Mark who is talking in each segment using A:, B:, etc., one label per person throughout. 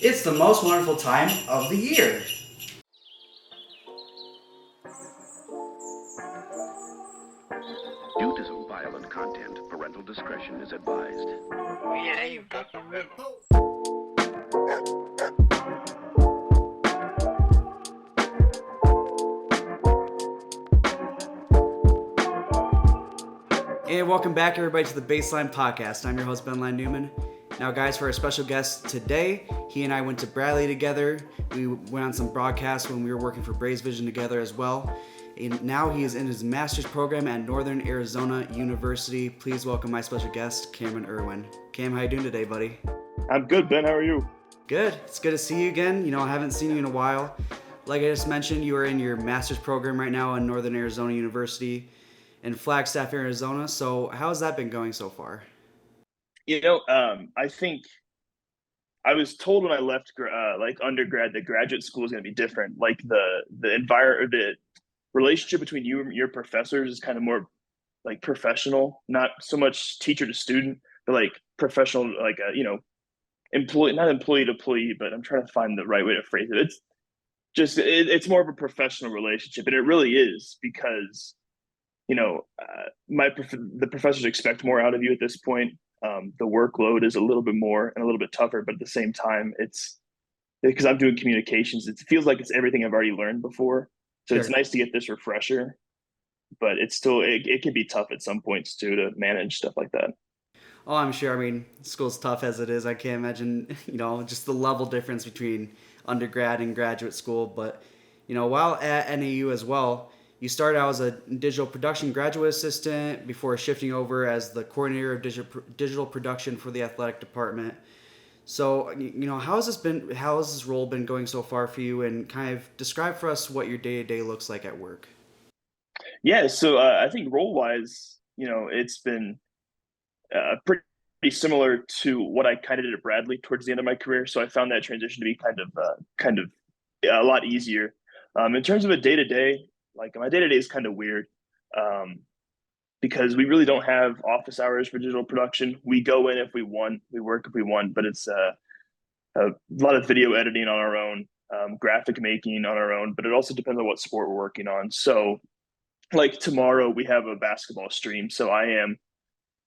A: It's the most wonderful time of the year.
B: Due to some violent content, parental discretion is advised.
C: Yeah, you fucking remember.
A: And welcome back, everybody, to the BaseLINE podcast. I'm your host, Ben Newman. Now, guys, for our special guest today, he and I went to Bradley together. We went on some broadcasts when we were working for Braves Vision together as well. And now he is in his master's program at Northern Arizona University. Please welcome my special guest, Cameron Irwin. Cam, how you doing today, buddy?
D: I'm good, Ben. How are you?
A: Good. It's good to see you again. I haven't seen you in a while. Like I just mentioned, you are in your master's program right now at Northern Arizona University in Flagstaff, Arizona. So how's that been going so far?
D: I think I was told when I left undergrad that graduate school is going to be different. Like the environment, the relationship between you and your professors is kind of more like professional, not so much teacher to student, but like professional, like employee, not employee to employee, but I'm trying to find the right way to phrase it. It's more of a professional relationship, and it really is because the professors expect more out of you at this point. The workload is a little bit more and a little bit tougher, but at the same time, it's because I'm doing communications. It feels like it's everything I've already learned before. So
A: Sure.
D: it's nice to get this refresher, but it can be tough at some points too to manage stuff like that.
A: Oh, I'm sure. I mean, school's tough as it is. I can't imagine, just the level difference between undergrad and graduate school. But, while at NAU as well, you started out as a digital production graduate assistant before shifting over as the coordinator of digital production for the athletic department. So, how has this role been going so far for you, and kind of describe for us what your day to day looks like at work?
D: Yeah, so I think role wise, it's been pretty similar to what I kind of did at Bradley towards the end of my career. So I found that transition to be kind of a lot easier. In terms of a day to day, like my day to day is kind of weird um, because we really don't have office hours for digital production. We go in if we want, we work if we want, but it's a lot of video editing on our own, graphic making on our own. But it also depends on what sport we're working on. So like tomorrow we have a basketball stream, so I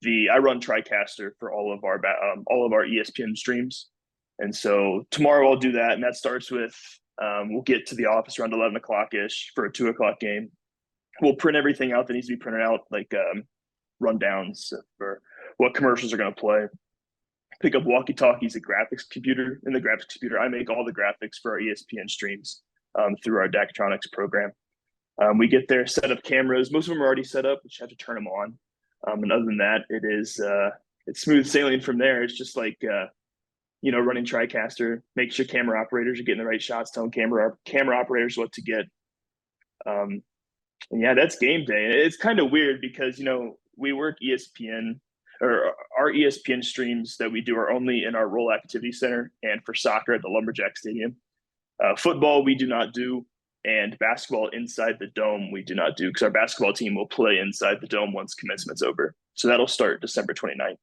D: run TriCaster for all of our ESPN streams, and so tomorrow I'll do that, and that starts with we'll get to the office around 11 o'clock ish for a 2 o'clock game. We'll print everything out that needs to be printed out, like rundowns for what commercials are going to play. Pick up walkie talkies, a graphics computer. In the graphics computer, I make all the graphics for our ESPN streams through our Daktronics program. We get there, set up cameras. Most of them are already set up. We just have to turn them on. And other than that, it's smooth sailing from there. It's just like running TriCaster, make sure camera operators are getting the right shots, telling camera operators what to get. Um, and yeah, that's game day. It's kind of weird because we work ESPN, or our ESPN streams that we do are only in our Roll Activity Center and for soccer at the Lumberjack Stadium. Football we do not do, and basketball inside the dome we do not do because our basketball team will play inside the dome once commencement's over. So that'll start December 29th.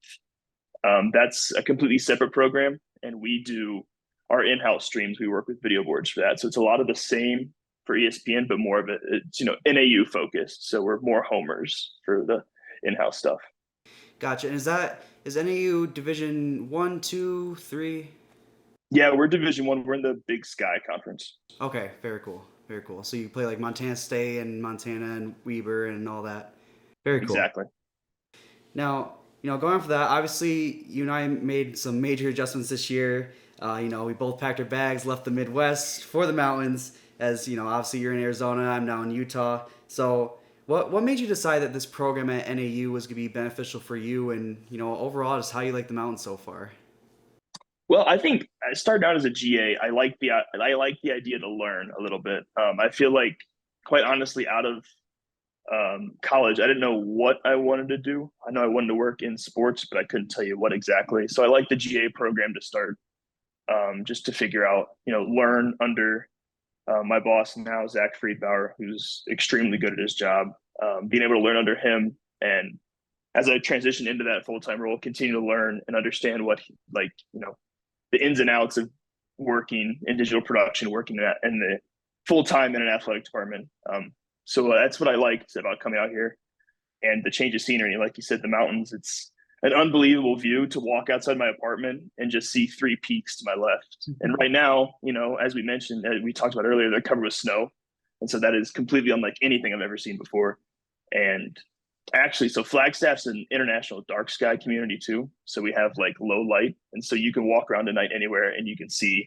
D: That's a completely separate program, and we do our in-house streams. We work with video boards for that. So it's a lot of the same for ESPN, but more of it's NAU focused. So we're more homers for the in-house stuff.
A: Gotcha. And is NAU Division 1, 2, 3?
D: Yeah, we're Division One. We're in the Big Sky Conference.
A: Okay, very cool. Very cool. So you play like Montana State and Montana and Weber and all that. Very cool.
D: Exactly.
A: Now, going for that, obviously you and I made some major adjustments this year. We both packed our bags, left the Midwest for the mountains. As obviously you're in Arizona, I'm now in Utah. So, what made you decide that this program at NAU was going to be beneficial for you, and overall, just how you like the mountains so far?
D: Well, I think I started out as a GA. I like the idea to learn a little bit. I feel like, quite honestly, out of college, I didn't know what I wanted to do. I know I wanted to work in sports, but I couldn't tell you what exactly. So I like the GA program to start, just to figure out, learn under my boss now, Zach Friedbauer, who's extremely good at his job. Being able to learn under him, and as I transition into that full time role, continue to learn and understand what the ins and outs of working in digital production, working in the full time in an athletic department. So that's what I liked about coming out here and the change of scenery. Like you said, the mountains. It's an unbelievable view to walk outside my apartment and just see three peaks to my left. And right now, as we mentioned, we talked about earlier, they're covered with snow, and so that is completely unlike anything I've ever seen before. And actually, so Flagstaff's an international dark sky community too. So we have like low light, and so you can walk around at night anywhere, and you can see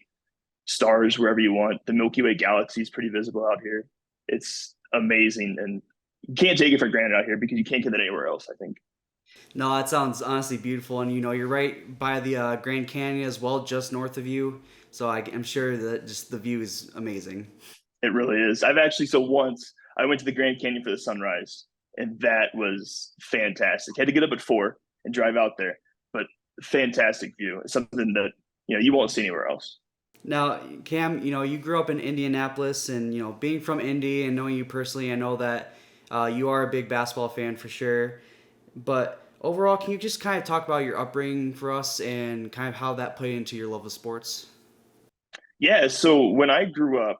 D: stars wherever you want. The Milky Way galaxy is pretty visible out here. It's amazing, and you can't take it for granted out here because you can't get it anywhere else, I think.
A: No, that sounds honestly beautiful, and you're right by the Grand Canyon as well, just north of you. So I'm sure that just the view is amazing.
D: It really is. I've actually, so once I went to the Grand Canyon for the sunrise, and that was fantastic. Had to get up at 4 and drive out there, but fantastic view. It's something that you won't see anywhere else.
A: Now, Cam, you grew up in Indianapolis, and being from Indy and knowing you personally, I know that you are a big basketball fan for sure. But overall, can you just kind of talk about your upbringing for us and kind of how that played into your love of sports?
D: Yeah. So when I grew up,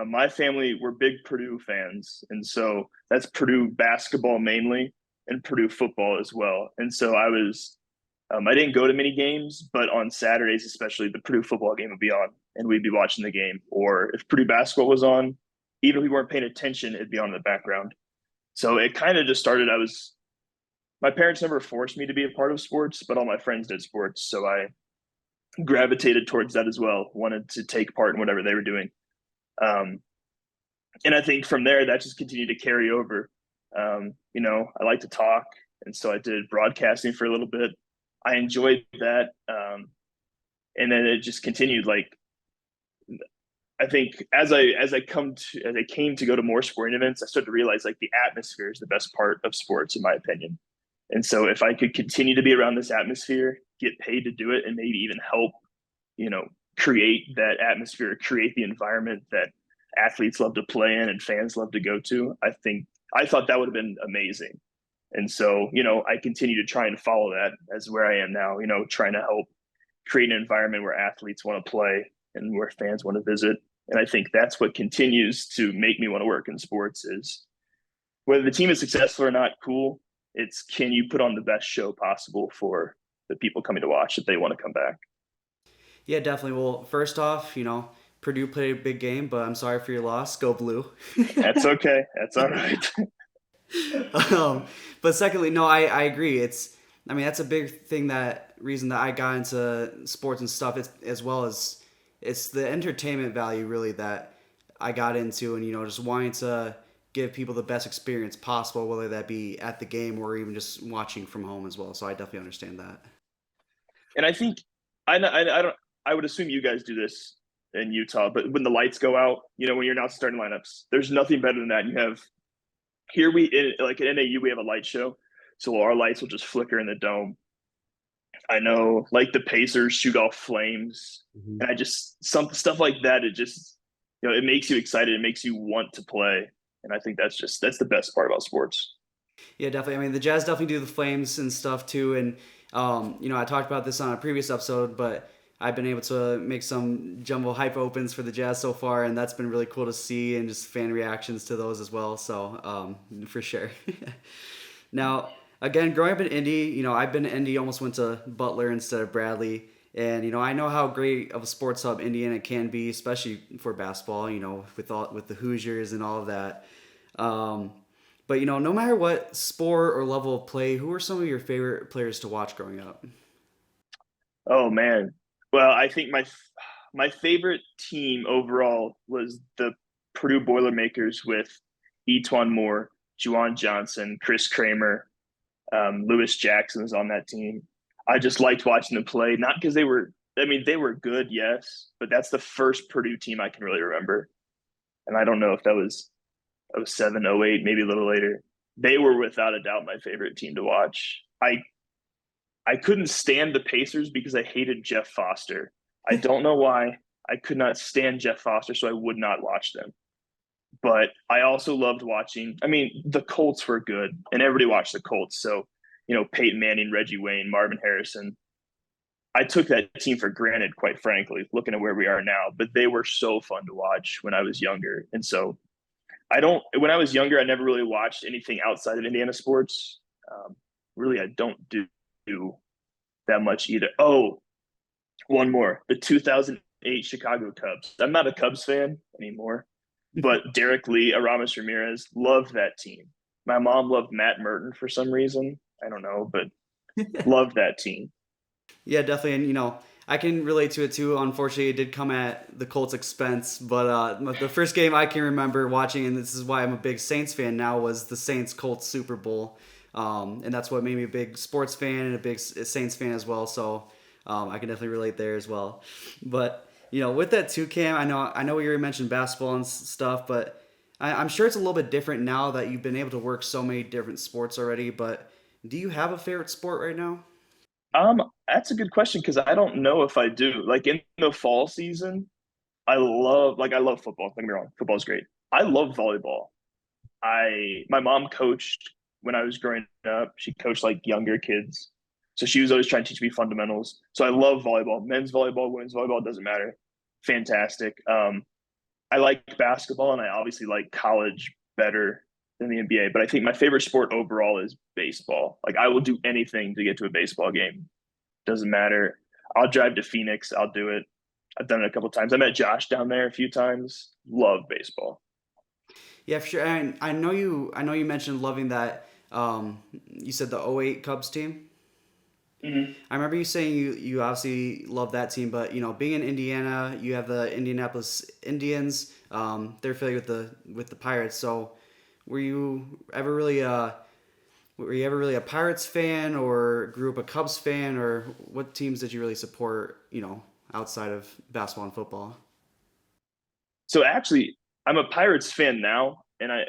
D: my family were big Purdue fans, and so that's Purdue basketball mainly, and Purdue football as well. And so I didn't go to many games, but on Saturdays, especially, the Purdue football game would be on, and we'd be watching the game. Or if Purdue basketball was on, even if we weren't paying attention, it'd be on in the background. So it kind of just started. My parents never forced me to be a part of sports, but all my friends did sports, so I gravitated towards that as well. Wanted to take part in whatever they were doing. Um, and I think from there that just continued to carry over. I like to talk, and so I did broadcasting for a little bit. I enjoyed that, and then it just continued. Like I think as I came to go to more sporting events, I started to realize like the atmosphere is the best part of sports, in my opinion. And so if I could continue to be around this atmosphere, get paid to do it, and maybe even help, you know, create that atmosphere, create the environment that athletes love to play in and fans love to go to, I thought that would have been amazing. And so, I continue to try and follow that as where I am now, trying to help create an environment where athletes want to play and where fans want to visit. And I think that's what continues to make me want to work in sports is whether the team is successful or not, cool. It's can you put on the best show possible for the people coming to watch if they want to come back.
A: Yeah, definitely. Well, first off, Purdue played a big game, but I'm sorry for your loss. Go blue.
D: That's okay. That's all right.
A: um, but secondly, no, I agree. That's a big thing, that reason that I got into sports and stuff, as well as it's the entertainment value really that I got into, and just wanting to give people the best experience possible, whether that be at the game or even just watching from home as well. So I definitely understand that.
D: And I think I don't. I would assume you guys do this in Utah, but when the lights go out, when you're not starting lineups, there's nothing better than that. You have here like at NAU we have a light show, so our lights will just flicker in the dome. I know, like the Pacers shoot off flames,
A: Mhm.
D: and I just some stuff like that. It just it makes you excited. It makes you want to play, and I think that's the best part about sports.
A: Yeah, definitely. I mean, the Jazz definitely do the flames and stuff too. And, I talked about this on a previous episode, but I've been able to make some jumbo hype opens for the Jazz so far, and that's been really cool to see, and just fan reactions to those as well. So, for sure. Now, again, growing up in Indy, I've been to Indy, almost went to Butler instead of Bradley. And, I know how great of a sports hub Indiana can be, especially for basketball, with the Hoosiers and all of that. Um, but no matter what sport or level of play, who are some of your favorite players to watch growing up?
D: Oh man. Well, I think my favorite team overall was the Purdue Boilermakers with Etwan Moore, Juwan Johnson, Chris Kramer, Lewis Jackson was on that team. I just liked watching them play, not because they were good, yes, but that's the first Purdue team I can really remember. And I don't know if that was '07, '08, maybe a little later. They were without a doubt my favorite team to watch. I couldn't stand the Pacers because I hated Jeff Foster. I don't know why. I could not stand Jeff Foster, so I would not watch them. But I also loved watching. I mean, the Colts were good, and everybody watched the Colts. So, Peyton Manning, Reggie Wayne, Marvin Harrison. I took that team for granted, quite frankly, looking at where we are now. But they were so fun to watch when I was younger, and so I don't. When I was younger, I never really watched anything outside of Indiana sports. Um, really, I don't do that much either. Oh, one more: the 2008 Chicago Cubs. I'm not a Cubs fan anymore, but Derek Lee, Aramis Ramirez, loved that team. My mom loved Matt Merton for some reason. I don't know, but loved that team.
A: Yeah, definitely. And, I can relate to it too. Unfortunately, it did come at the Colts' expense. But the first game I can remember watching, and this is why I'm a big Saints fan now, was the Saints Colts Super Bowl. And that's what made me a big sports fan and a big Saints fan as well. So I can definitely relate there as well. But, with that too, Cam, I know you already mentioned basketball and stuff, but I'm sure it's a little bit different now that you've been able to work so many different sports already. But do you have a favorite sport right now?
D: That's a good question because I don't know if I do. Like in the fall season, I love football. Don't get me wrong, football's great. I love volleyball. My mom coached when I was growing up. She coached like younger kids, so she was always trying to teach me fundamentals. So I love volleyball, men's volleyball, women's volleyball, doesn't matter. Fantastic. I like basketball, and I obviously like college better than the NBA. But I think my favorite sport overall is baseball. Like I will do anything to get to a baseball game. Doesn't matter. I'll drive to Phoenix. I'll do it. I've done it a couple of times. I met Josh down there a few times. Love baseball.
A: Yeah, for sure. And I know you mentioned loving that. You said the '08 Cubs team.
D: Mm-hmm.
A: I remember you saying you obviously love that team, but being in Indiana, you have the Indianapolis Indians. They're affiliated with the Pirates. So, were you ever really a Pirates fan, or grew up a Cubs fan, or what teams did you really support? Outside of basketball and football.
D: So actually, I'm a Pirates fan now, and I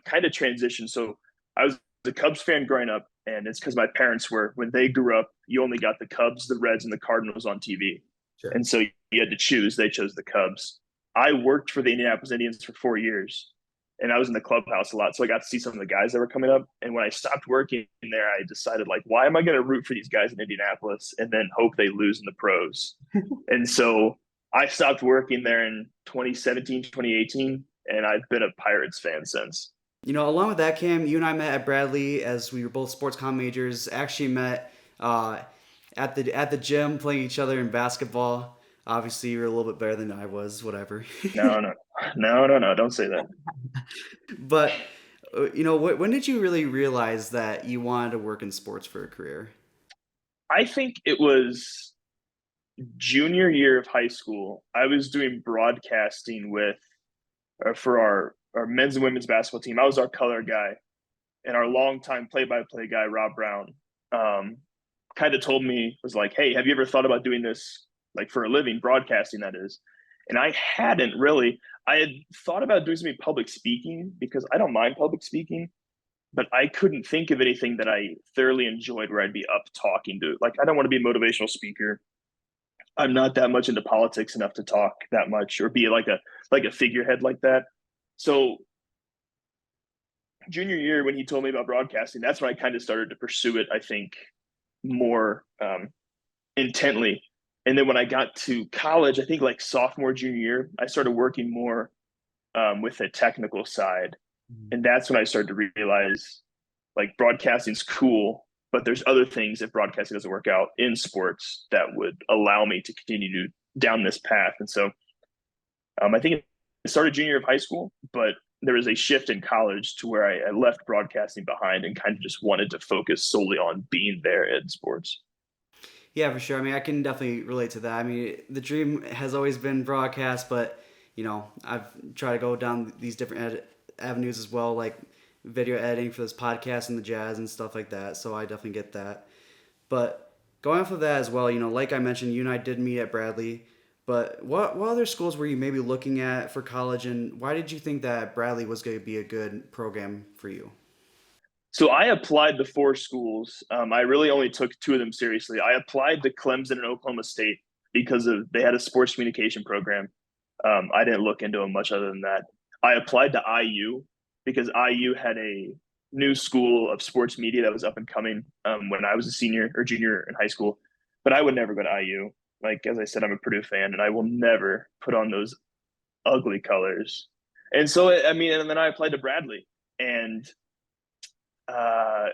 D: kind of transitioned. So I was a Cubs fan growing up, and it's because my parents were when they grew up. You only got the Cubs, the Reds, and the Cardinals on TV,
A: Sure.
D: and so you had to choose. They chose the Cubs. I worked for the Indianapolis Indians for 4 years, and I was in the clubhouse a lot, so I got to see some of the guys that were coming up. And when I stopped working there, I decided like, why am I going to root for these guys in Indianapolis and then hope they lose in the pros? And so I stopped working there in 2017, 2018, and I've been a Pirates fan since.
A: Along with that, Cam, you and I met at Bradley as we were both sports comm majors. Actually met uh, at the gym playing each other in basketball. Obviously, you were a little bit better than I was. Whatever.
D: No, no, no, no, no, don't say that.
A: But when did you really realize that you wanted to work in sports for a career?
D: I think it was junior year of high school. I was doing broadcasting with for our men's and women's basketball team. I was our color guy, and our longtime play-by-play guy, Rob Brown, um, kind of told me, was like, "Hey, have you ever thought about doing this like for a living, broadcasting that is?" And I hadn't really. I had thought about doing something public speaking because I don't mind public speaking, but I couldn't think of anything that I thoroughly enjoyed where I'd be up talking to. Like, I don't want to be a motivational speaker. I'm not that much into politics enough to talk that much or be like a figurehead like that. So junior year when he told me about broadcasting, that's when I kind of started to pursue it, I think, more intently. And then when I got to college, I think like sophomore, junior year, I started working more with the technical side. And that's when I started to realize like broadcasting's cool, but there's other things if broadcasting doesn't work out in sports that would allow me to continue to down this path. And so I think it started junior year of high school, but there was a shift in college to where I left broadcasting behind and kind of just wanted to focus solely on being there in sports.
A: Yeah, for sure. I mean, I can definitely relate to that. I mean, the dream has always been broadcast, but I've tried to go down these different avenues as well, like video editing for this podcast and the jazz and stuff like that. So I definitely get that. But going off of that as well, like I mentioned, you and I did meet at Bradley. But what other schools were you maybe looking at for college, and why did you think that Bradley was going to be a good program for you?
D: So I applied to four schools. I really only took two of them seriously. I applied to Clemson and Oklahoma State because they had a sports communication program. I didn't look into them much other than that. I applied to IU because IU had a new school of sports media that was up and coming when I was a senior or junior in high school. but I would never go to IU. Like as I said, I'm a Purdue fan, and I will never put on those ugly colors. And so, I mean, and then I applied to Bradley, and I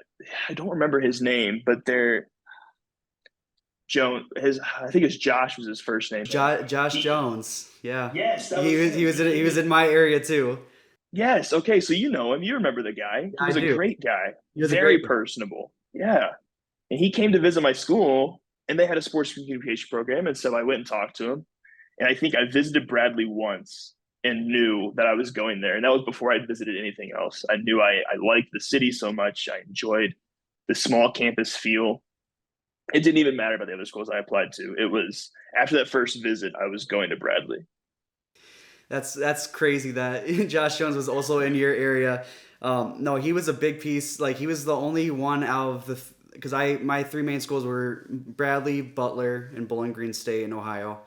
D: don't remember his name, but they're Jones. His I think it's Josh was his first name.
A: Josh
D: He,
A: Jones. Yeah.
D: yes, that
A: He
D: was
A: was
D: him.
A: he was in, he was in my area too.
D: Yes, okay, so you know him. You remember the guy. He
A: I
D: was a
A: do.
D: great guy,
A: He was a
D: very
A: great guy.
D: personable. Yeah, and he came to visit my school, and they had a sports communication program, and so I went and talked to him. And I think I visited Bradley once and knew that I was going there, and that was before I'd visited anything else. I knew I liked the city so much. I enjoyed the small campus feel. It didn't even matter about the other schools I applied to. It was after that first visit, I was going to Bradley.
A: That's crazy that Josh Jones was also in your area. No, he was a big piece. Like he was the only one out of the because I my three main schools were Bradley, Butler, and Bowling Green State in Ohio.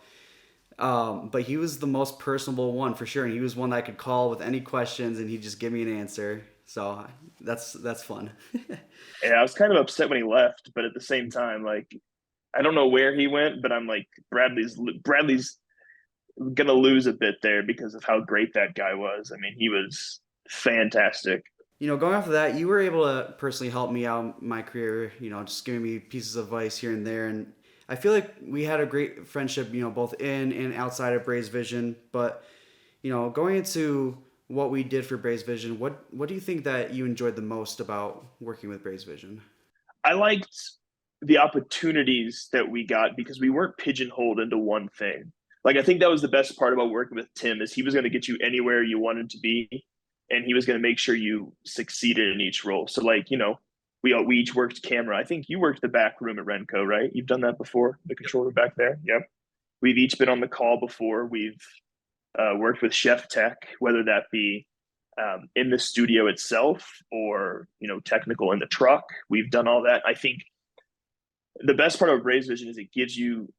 A: But he was the most personable one for sure, and he was one that I could call with any questions, and he'd just give me an answer. So that's fun.
D: And I was kind of upset when he left, but at the same time, like I don't know where he went, but I'm like Bradley's gonna lose a bit there because of how great that guy was. I mean, he was fantastic.
A: Going off of that, you were able to personally help me out in my career, just giving me pieces of advice here and there. And I feel like we had a great friendship, both in and outside of Braves Vision. But, going into what we did for Braves Vision, what do you think that you enjoyed the most about working with Braves Vision?
D: I liked the opportunities that we got because we weren't pigeonholed into one thing. Like I think that was the best part about working with Tim is he was going to get you anywhere you wanted to be, and he was going to make sure you succeeded in each role. So like we each worked camera. I think you worked the back room at Renco, right? You've done that before, the control room back there. Yep. We've each been on the call before. We've worked with Chef Tech, whether that be in the studio itself or technical in the truck. We've done all that. I think the best part of Braves Vision is it gives you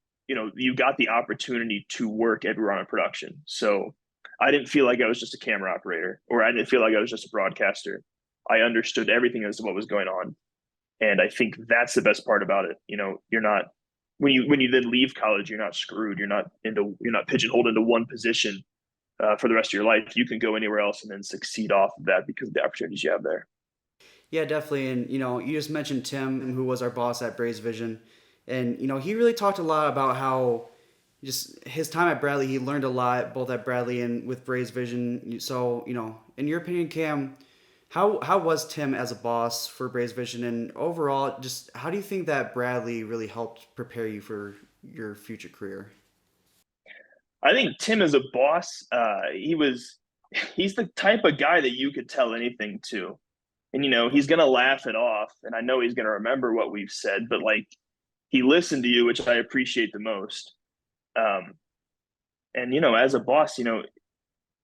D: you got the opportunity to work everywhere on a production. So I didn't feel like I was just a camera operator or I didn't feel like I was just a broadcaster. I understood everything as to what was going on, and I think that's the best part about it. You're not when you then leave college, you're not screwed. You're not pigeonholed into one position for the rest of your life. You can go anywhere else and then succeed off of that because of the opportunities you have there.
A: Yeah, definitely. And you just mentioned Tim, who was our boss at Braves Vision, and he really talked a lot about how just his time at Bradley, he learned a lot both at Bradley and with Braves Vision. So in your opinion, Cam, how was Tim as a boss for Braves Vision, and overall, just how do you think that Bradley really helped prepare you for your future career?
D: I think Tim is a boss. He's the type of guy that you could tell anything to, and he's gonna laugh it off, and I know he's gonna remember what we've said, but like he listened to you, which I appreciate the most. Um, and as a boss,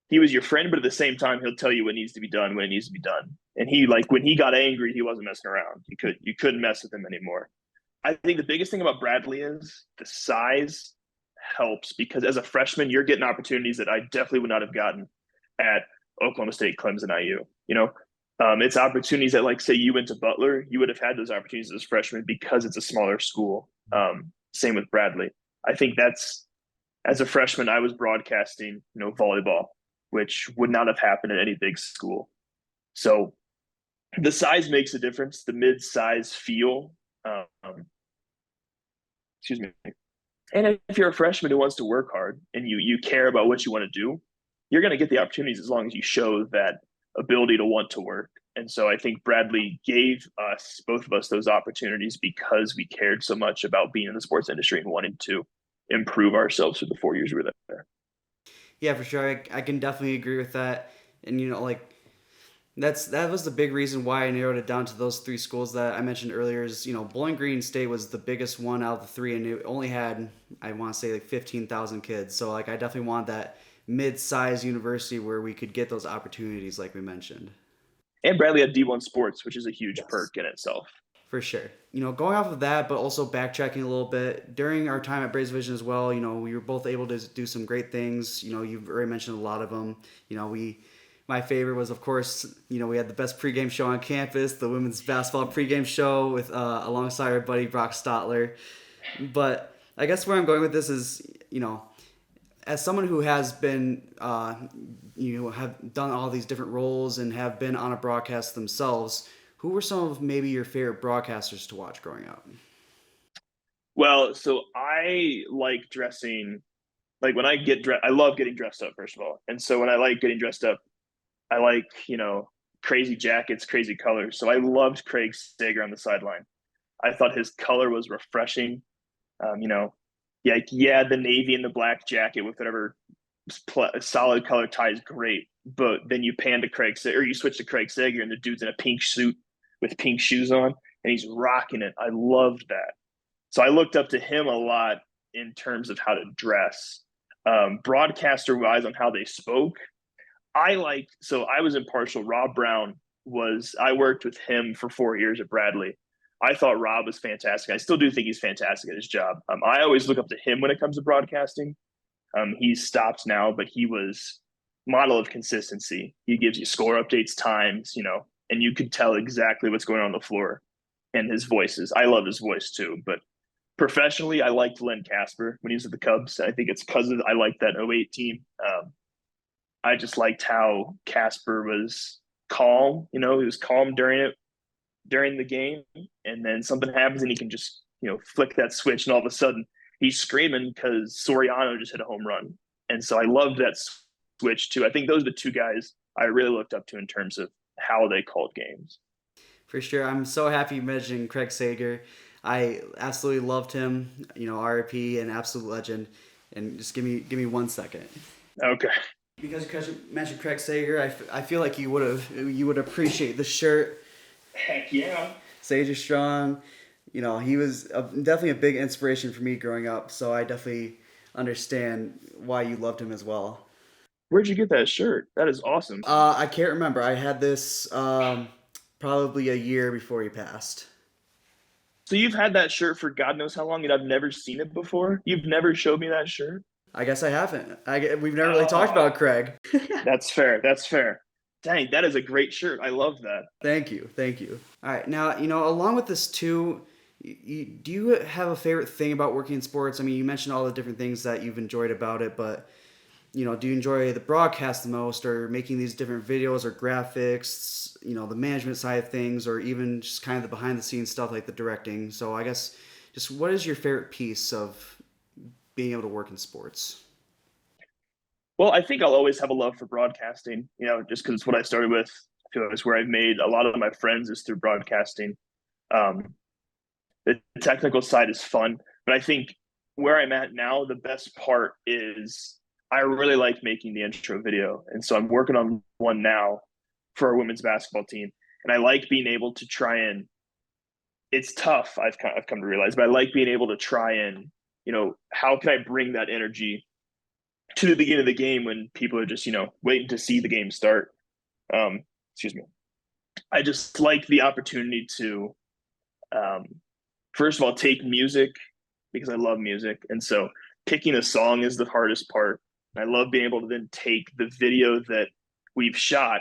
D: he was your friend, but at the same time, he'll tell you what needs to be done when it needs to be done. And he like when he got angry, he wasn't messing around. You couldn't mess with him anymore. I think the biggest thing about Bradley is the size helps because as a freshman, you're getting opportunities that I definitely would not have gotten at Oklahoma State, Clemson, IU. It's opportunities that, like, say you went to Butler, you would have had those opportunities as a freshman because it's a smaller school. Same with Bradley. I think that's as a freshman, I was broadcasting, volleyball, which would not have happened at any big school. So the size makes a difference. The mid-size feel. Excuse me. And if you're a freshman who wants to work hard and you care about what you want to do, you're going to get the opportunities as long as you show that ability to want to work. And so I think Bradley gave us, both of us, those opportunities because we cared so much about being in the sports industry and wanting to improve ourselves for the 4 years we were there.
A: Yeah, for sure. I can definitely agree with that. And like that was the big reason why I narrowed it down to those three schools that I mentioned earlier. Is Bowling Green State was the biggest one out of the three, and it only had I want to say like 15,000 kids. So like I definitely want that mid-sized university where we could get those opportunities, like we mentioned.
D: And Bradley had D1 Sports, which is a huge
A: Yes.
D: perk in itself.
A: For sure. Going off of that, but also backtracking a little bit, during our time at Braves Vision as well, we were both able to do some great things. You've already mentioned a lot of them. My favorite was, of course, we had the best pregame show on campus, the women's basketball pregame show with alongside our buddy Brock Stotler. But I guess where I'm going with this is, as someone who has been, have done all these different roles and have been on a broadcast themselves, who were some of maybe your favorite broadcasters to watch growing up?
D: Well, so I like dressing. Like when I get dressed, I love getting dressed up. First of all, and so when I like getting dressed up, I like crazy jackets, crazy colors. So I loved Craig Sager on the sideline. I thought his color was refreshing. Um, you know, yeah, the navy and the black jacket with whatever solid color tie is great. But then you pan to Craig Sager, or you switch to Craig Sager, and the dude's in a pink suit with pink shoes on, and he's rocking it. I loved that. So I looked up to him a lot in terms of how to dress. Broadcaster wise on how they spoke, so I was impartial. Rob Brown I worked with him for 4 years at Bradley. I thought Rob was fantastic. I still do think he's fantastic at his job. I always look up to him when it comes to broadcasting. He's stopped now, but he was model of consistency. He gives you score updates, times, and you could tell exactly what's going on the floor. And his voices, I love his voice too. But professionally, I liked Len Casper when he was at the Cubs. I think it's because I liked that '08 team. I just liked how Casper was calm. He was calm during the game, and then something happens and he can just flick that switch, and all of a sudden he's screaming because Soriano just hit a home run. And so I loved that switch too. I think those are the two guys I really looked up to in terms of how they called games.
A: For sure. I'm so happy you mentioned Craig Sager. I absolutely loved him, RIP and absolute legend. And just give me 1 second.
D: Okay.
A: Because you mentioned Craig Sager, I feel like you would appreciate the shirt.
D: Heck yeah.
A: Sager Strong, he was definitely a big inspiration for me growing up. So I definitely understand why you loved him as well.
D: Where'd you get that shirt? That is awesome.
A: I can't remember. I had this probably a year before he passed.
D: So you've had that shirt for God knows how long, and I've never seen it before. You've never showed me that shirt.
A: I guess I haven't. We've never really talked about Craig.
D: That's fair. That's fair. Dang, that is a great shirt. I love that.
A: Thank you. Thank you. All right. Now, along with this too, do you have a favorite thing about working in sports? I mean, you mentioned all the different things that you've enjoyed about it, but, do you enjoy the broadcast the most, or making these different videos or graphics, the management side of things, or even just kind of the behind the scenes stuff like the directing? So I guess just what is your favorite piece of being able to work in sports?
D: Well, I think I'll always have a love for broadcasting, just because it's what I started with. I feel like it's where I've made a lot of my friends is through broadcasting. Um, the technical side is fun, but I think where I'm at now, the best part is I really like making the intro video. And so I'm working on one now for our women's basketball team. And I like being able to try and, it's tough, I've come to realize, but I like being able to try and, how can I bring that energy to the beginning of the game when people are just, waiting to see the game start. Excuse me. I just like the opportunity to, um, first of all, take music because I love music. And so picking a song is the hardest part. I love being able to then take the video that we've shot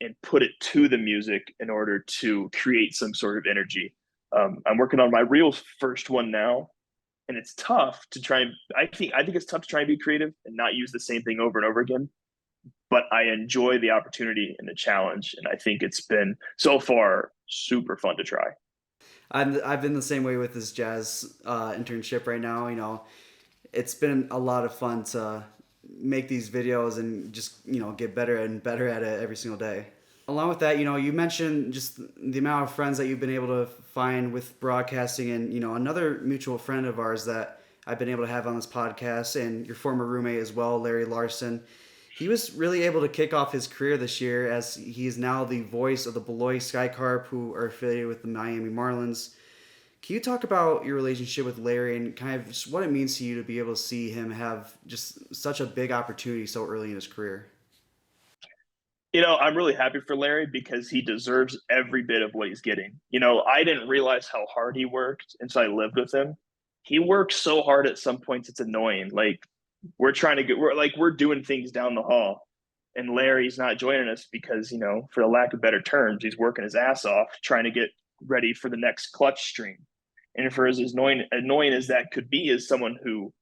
D: and put it to the music in order to create some sort of energy. I'm working on my real first one now, and it's tough to try and I think it's tough to try and be creative and not use the same thing over and over again. But I enjoy the opportunity and the challenge, and I think it's been so far super fun to try.
A: I've been the same way with this jazz internship right now. It's been a lot of fun to make these videos and just get better and better at it every single day. Along with that, you mentioned just the amount of friends that you've been able to find with broadcasting, and another mutual friend of ours that I've been able to have on this podcast, and your former roommate as well, Larry Larson. He was really able to kick off his career this year as he is now the voice of the Beloit Skycarp, who are affiliated with the Miami Marlins. Can you talk about your relationship with Larry and kind of just what it means to you to be able to see him have just such a big opportunity so early in his career?
D: I'm really happy for Larry because he deserves every bit of what he's getting. I didn't realize how hard he worked until I lived with him. He works so hard at some points it's annoying. Like we're doing things down the hall, and Larry's not joining us because, for the lack of better terms, he's working his ass off trying to get ready for the next clutch stream. And for as annoying as that could be, as someone who,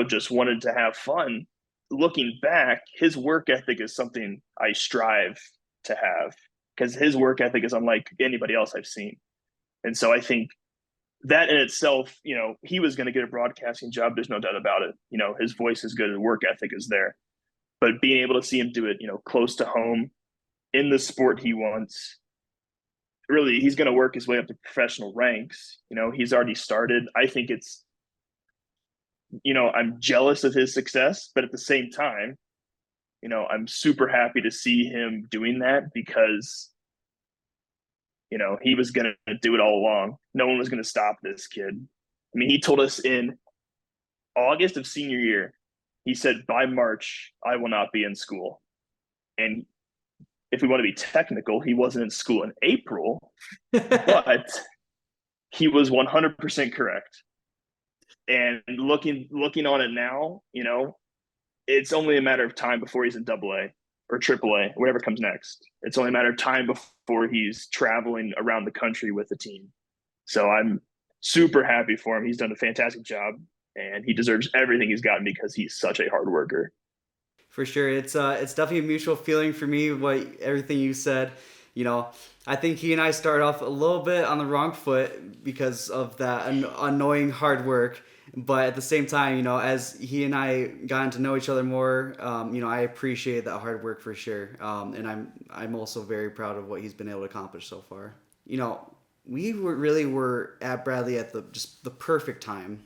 D: just wanted to have fun, looking back, his work ethic is something I strive to have because his work ethic is unlike anybody else I've seen. And so I think that in itself, he was going to get a broadcasting job. There's no doubt about it. His voice is good, his work ethic is there. But being able to see him do it, close to home in the sport he wants, really, he's going to work his way up the professional ranks. He's already started. I think it's, I'm jealous of his success, but at the same time, I'm super happy to see him doing that because, he was going to do it all along. No one was going to stop this kid. I mean, he told us in August of senior year, he said, by March, I will not be in school. And if we want to be technical, he wasn't in school in April, but he was 100% correct. And looking on it now, it's only a matter of time before he's in AA or AAA, whatever comes next. It's only a matter of time before he's traveling around the country with the team. So I'm super happy for him. He's done a fantastic job, and he deserves everything he's gotten because he's such a hard worker.
A: For sure, it's definitely a mutual feeling for me. Everything you said, I think he and I started off a little bit on the wrong foot because of that annoying hard work. But at the same time, as he and I gotten to know each other more, I appreciate that hard work for sure. And I'm also very proud of what he's been able to accomplish so far. We were at Bradley at the perfect time.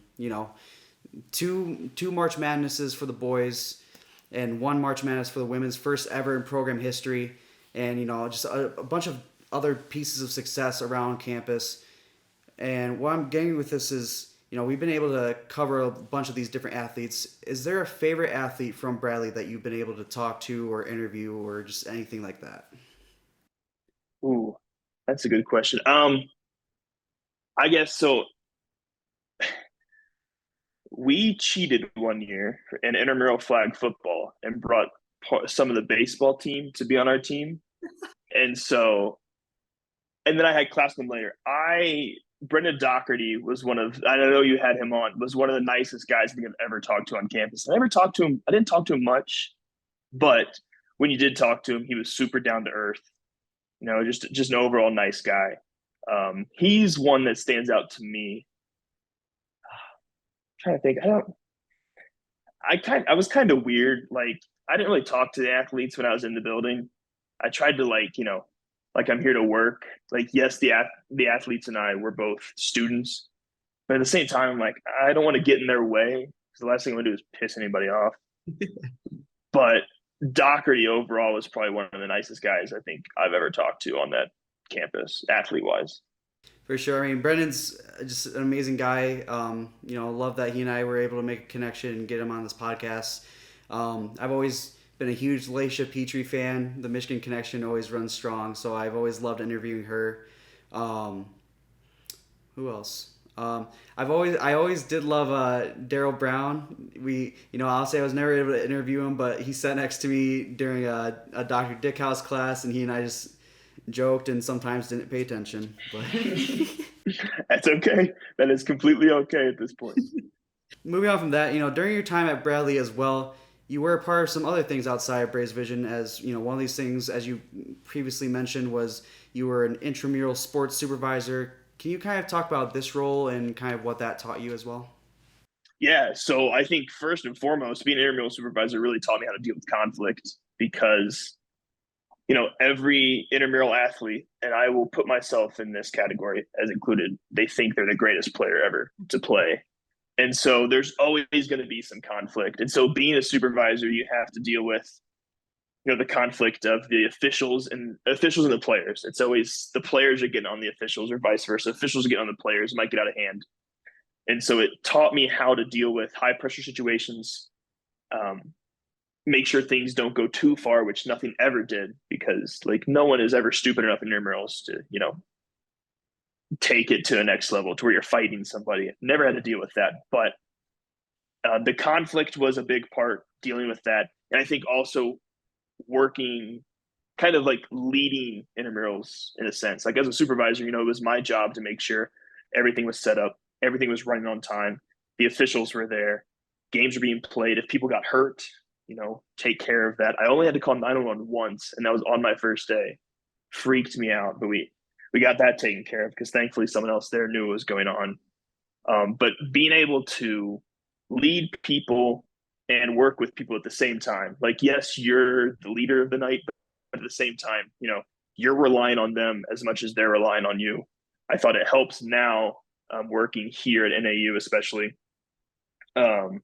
A: Two March Madnesses for the boys, and one March Madness for the women's, first ever in program history, and just a bunch of other pieces of success around campus. And what I'm getting with this is, we've been able to cover a bunch of these different athletes. Is there a favorite athlete from Bradley that you've been able to talk to or interview or just anything like that?
D: Ooh, that's a good question. I guess so. We cheated one year in intramural flag football and brought some of the baseball team to be on our team. And so, and then I had classmen later. Brendan Doherty was I know you had him on, was one of the nicest guys I think I've ever talked to on campus. I never talked to him. I didn't talk to him much, but when you did talk to him, he was super down to earth, just an overall nice guy. He's one that stands out to me. I'm trying to think. I was kind of weird. Like, I didn't really talk to the athletes when I was in the building. I tried to like I'm here to work. Like, yes, the athletes and I were both students, but at the same time, I'm like, I don't want to get in their way because the last thing I want to do is piss anybody off. But Doherty overall was probably one of the nicest guys I think I've ever talked to on that campus, athlete wise.
A: For sure. I mean, Brendan's just an amazing guy. Love that he and I were able to make a connection and get him on this podcast. I've always been a huge Laisha Petrie fan. The Michigan connection always runs strong, so I've always loved interviewing her. Who else? I always did love Daryl Brown. I'll say I was never able to interview him, but he sat next to me during a Dr. Dickhouse class, and he and I just joked and sometimes didn't pay attention. But
D: that's okay. That is completely okay at this point.
A: Moving on from that, during your time at Bradley as well, you were a part of some other things outside of Braves Vision. As one of these things, as you previously mentioned, was you were an intramural sports supervisor. Can you kind of talk about this role and kind of what that taught you as well?
D: Yeah, so I think first and foremost, being an intramural supervisor really taught me how to deal with conflict because every intramural athlete, and I will put myself in this category as included, they think they're the greatest player ever to play. And so there's always going to be some conflict. And so being a supervisor, you have to deal with, the conflict of the officials and the players. It's always the players are getting on the officials or vice versa. Officials are getting on the players, might get out of hand. And so it taught me how to deal with high pressure situations, make sure things don't go too far, which nothing ever did, because no one is ever stupid enough in intramurals to, take it to the next level to where you're fighting somebody. Never had to deal with that. But the conflict was a big part, dealing with that. And I think also working, kind of like leading intramurals in a sense. Like as a supervisor, it was my job to make sure Everything was set up. Everything was running on time. The officials were there. Games were being played. If people got hurt, take care of that. I only had to call 911 once, and that was on my first day. Freaked me out, but we got that taken care of because thankfully someone else there knew what was going on. But being able to lead people and work with people at the same time, like yes, you're the leader of the night, but at the same time, you're relying on them as much as they're relying on you. I thought it helps now working here at NAU, especially um,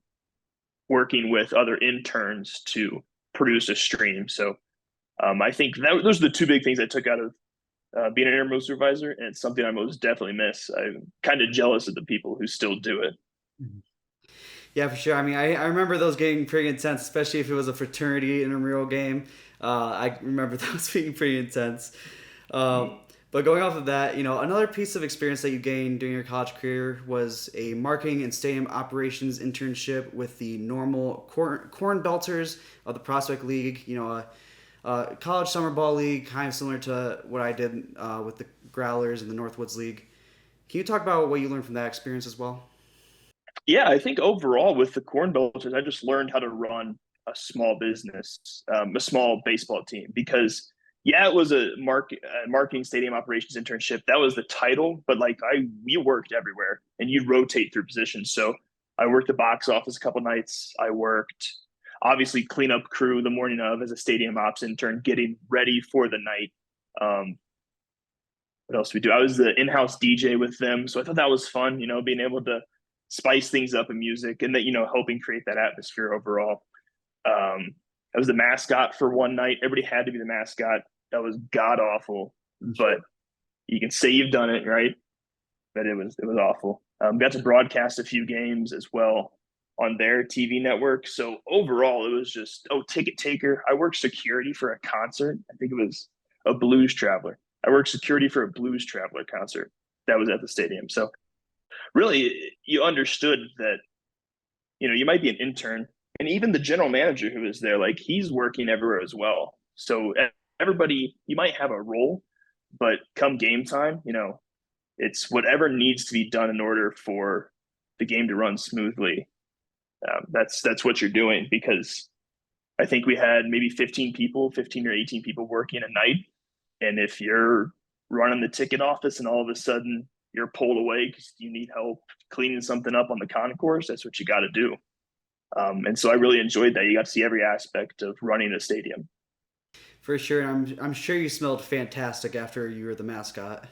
D: working with other interns to produce a stream. So I think those are the two big things I took out of being an intramural supervisor, and it's something I most definitely miss. I'm kind of jealous of the people who still do it.
A: Yeah, for sure. I mean, I remember those getting pretty intense, especially if it was a fraternity intramural game. I remember those being pretty intense. But going off of that, another piece of experience that you gained during your college career was a marketing and stadium operations internship with the normal corn belters of the Prospect League. College summer ball league, kind of similar to what I did with the Growlers and the Northwoods League. Can you talk about what you learned from that experience as well?
D: Yeah, I think overall with the Corn Belters, I just learned how to run a small business, a small baseball team. Because yeah, it was a marketing stadium operations internship. That was the title, but like we worked everywhere, and you'd rotate through positions. So I worked the box office a couple nights. I worked obviously cleanup crew the morning of as a stadium ops intern, getting ready for the night. Um, what else did we do? I was the in-house DJ with them, so I thought that was fun. Being able to spice things up in music and that helping create that atmosphere overall. I was the mascot for one night. Everybody had to be the mascot. That was god awful, but you can say you've done it, right? But it was awful. Got to broadcast a few games as well on their TV network. So overall, it was just ticket taker. I worked security for a concert. I think it was a Blues Traveler. I worked security for a Blues Traveler concert that was at the stadium. So really, you understood that you might be an intern, and even the general manager who is there, like he's working everywhere as well. So everybody, you might have a role, but come game time, it's whatever needs to be done in order for the game to run smoothly. That's what you're doing, because I think we had maybe 15 or 18 people working a night, and if you're running the ticket office and all of a sudden you're pulled away because you need help cleaning something up on the concourse, that's what you got to do. And so I really enjoyed that. You got to see every aspect of running a stadium.
A: For sure. I'm sure you smelled fantastic after you were the mascot.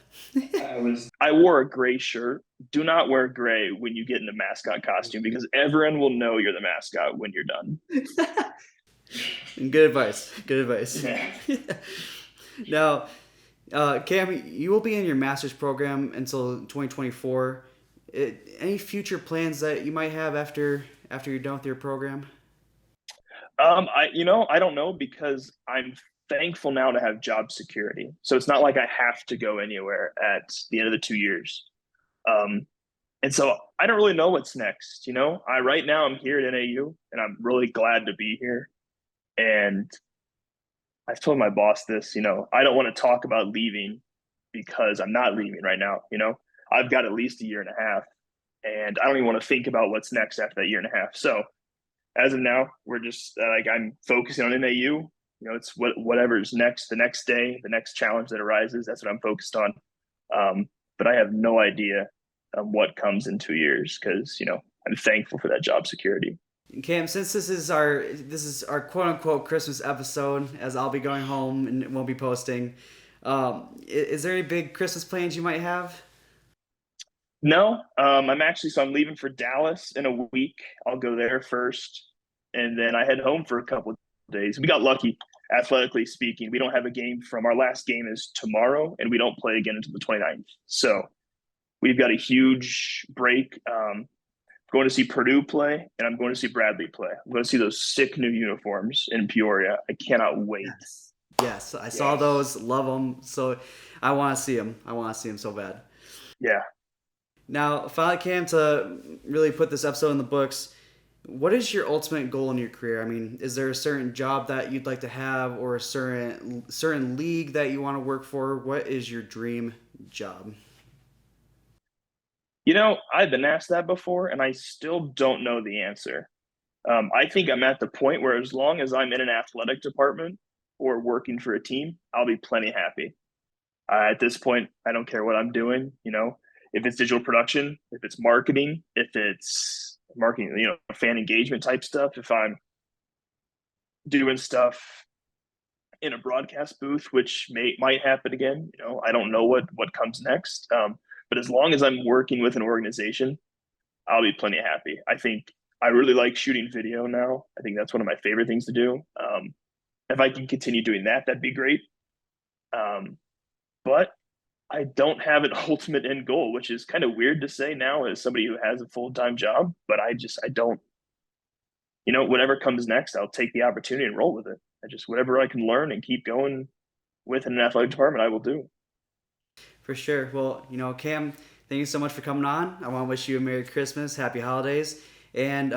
D: I wore a gray shirt. Do not wear gray when you get in the mascot costume, because everyone will know you're the mascot when you're done.
A: Good advice. Good advice.
D: Yeah.
A: Now, Cam, you will be in your master's program until 2024. Any future plans that you might have after you're done with your program?
D: I don't know, because I'm thankful now to have job security. So it's not like I have to go anywhere at the end of the 2 years. Um, and so I don't really know what's next. Right now I'm here at NAU, and I'm really glad to be here. And I've told my boss this. I don't want to talk about leaving, because I'm not leaving right now. I've got at least a year and a half, and I don't even want to think about what's next after that year and a half. So as of now, we're just I'm focusing on NAU. It's whatever's next, the next day, the next challenge that arises. That's what I'm focused on. But I have no idea what comes in 2 years, because I'm thankful for that job security.
A: Cam, since this is our quote unquote Christmas episode, as I'll be going home and won't be posting, is there any big Christmas plans you might have?
D: No, I'm leaving for Dallas in a week. I'll go there first, and then I head home for a couple of days. We got lucky, athletically speaking. We don't have a game from our last game is tomorrow, and we don't play again until the 29th. So we've got a huge break. Going to see Purdue play, and I'm going to see Bradley play. I'm going to see those sick new uniforms in Peoria. I cannot wait.
A: Yes, I saw those. Love them. So I want to see them. I want to see them so bad.
D: Yeah.
A: Now, finally, Cam, to really put this episode in the books, what is your ultimate goal in your career? I mean, is there a certain job that you'd like to have, or a certain league that you want to work for? What is your dream job?
D: I've been asked that before, and I still don't know the answer. I think I'm at the point where as long as I'm in an athletic department or working for a team, I'll be plenty happy. At this point, I don't care what I'm doing. If it's digital production, if it's marketing, if it's marketing, fan engagement type stuff, if I'm doing stuff in a broadcast booth, which might happen again. I don't know what comes next. But as long as I'm working with an organization, I'll be plenty happy. I think I really like shooting video now. I think that's one of my favorite things to do. If I can continue doing that, that'd be great. But I don't have an ultimate end goal, which is kind of weird to say now as somebody who has a full-time job. But I don't, whatever comes next, I'll take the opportunity and roll with it. Whatever I can learn and keep going with in an athletic department, I will do.
A: For sure. Well, Cam, thank you so much for coming on. I want to wish you a Merry Christmas, Happy Holidays. And,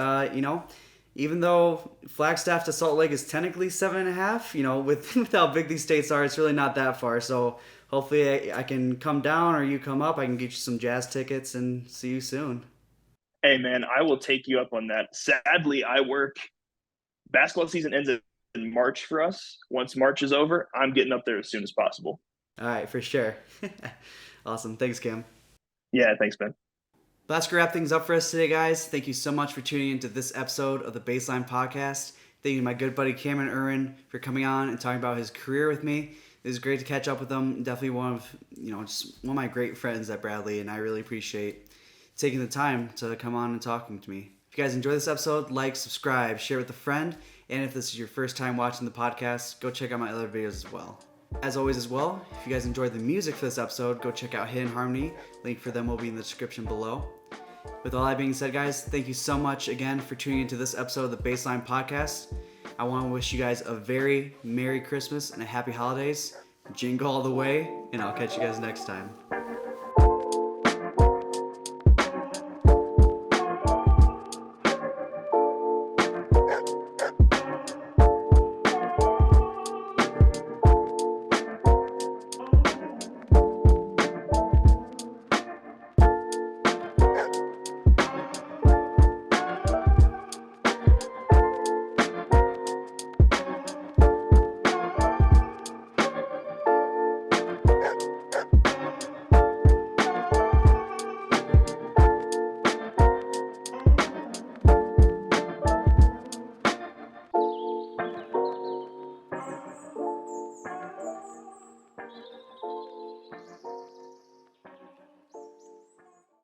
A: even though Flagstaff to Salt Lake is technically 7.5, with how big these states are, it's really not that far. So hopefully I can come down or you come up. I can get you some jazz tickets and see you soon.
D: Hey, man, I will take you up on that. Sadly, basketball season ends in March for us. Once March is over, I'm getting up there as soon as possible.
A: All right, for sure. Awesome. Thanks, Cam.
D: Yeah, thanks, Ben.
A: That's going to wrap things up for us today, guys. Thank you so much for tuning into this episode of the BaseLINE podcast. Thank you to my good buddy Cameron Irwin for coming on and talking about his career with me. It was great to catch up with him. Definitely just one of my great friends at Bradley, and I really appreciate taking the time to come on and talking to me. If you guys enjoyed this episode, like, subscribe, share with a friend, and if this is your first time watching the podcast, go check out my other videos as well. As always if you guys enjoyed the music for this episode, go check out Hidden Harmony. Link for them will be in the description below. With all that being said, guys, thank you so much again for tuning into this episode of the BaseLINE podcast. I want to wish you guys a very Merry Christmas and a Happy Holidays. Jingle all the way, and I'll catch you guys next time.